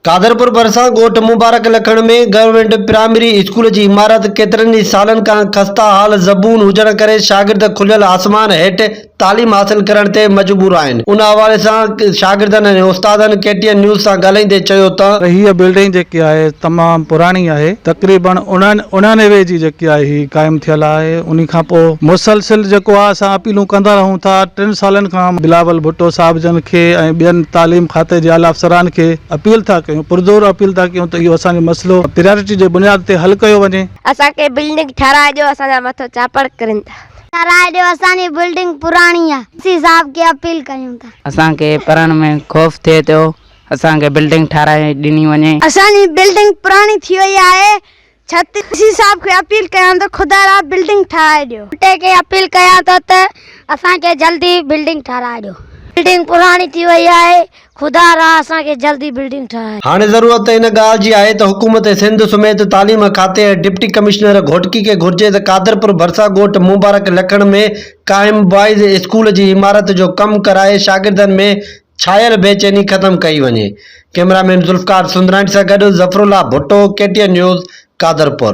कादरपुर भरसा ॻोठ मुबारक लखण में government primary school की इमारत केतरनि सालन का खस्ता हाल ज़बून हुजण करे शागिर्द खुलियल आसमान हेठि तालीम हासिल करण ते मजबूर आहिनि। उन हवाले सां शागिर्दनि ऐं उस्तादनि केटीएन न्यूज़ सां ॻाल्हाईंदे चयो त हीअ बिल्डिंग जेकी आहे तमामु पुराणी आहे, तक़रीबन 99 जी जेकी आहे ही क़ाइमु थियल आहे। उन खां पोइ मुसलसिल जेको आहे असां अपीलूं कंदा रहूं था। 3 सालनि खां बिलावल भुट्टो साहिब जन खे ऐं ॿियनि तालीम खाते जे आला अफ़सरान खे अपील था कयूं, पुरज़ोर अपील था कयूं त इहो असांजो मसइलो प्रायोरिटी जे बुनियाद ते हल कयो वञे। असांखे बिल्डिंग ठाराए ॾियो, असांजा मथो चापड़ करनि था। ठाराए ॾियो, असांजी बिल्डिंग पुराणी आहे। सी साहब खे अपील कयूं था। असांखे पढ़ण में खौफ़ थिए थो, असांखे बिल्डिंग ठाराए ॾिनी वञे। असांजी बिल्डिंग पुराणी थी वई आहे। सी साहब खे अपील कयां तो खुदा रा बिल्डिंग ठाराए ॾियो। उते खे अपील कयां तो त असांखे जल्दी बिल्डिंग ठाराए ॾियो। बिल्डिंग पुराणी थी वई आहे, खुदा रा असांखे जल्दी बिल्डिंग ठाराए। हाणे ज़रूरत इन ॻाल्हि जी आहे त हुकूमत सिंध समेत तालीम खाते डिप्टी कमिश्नर घोटकी के घुर्जे त कादरपुर भरसा ॻोठ मुबारक लखण में क़ाइम बॉयज़ स्कूल जी इमारत जो कम कराए शागिर्दनि में छायल बेचैनी ख़त्म कई वञे। कैमरामैन ज़ुल्फ़कार सुंदराणी सां गॾु ज़फ़रुल्लाह भुट्टो, केटीएन न्यूज़, कादरपुर।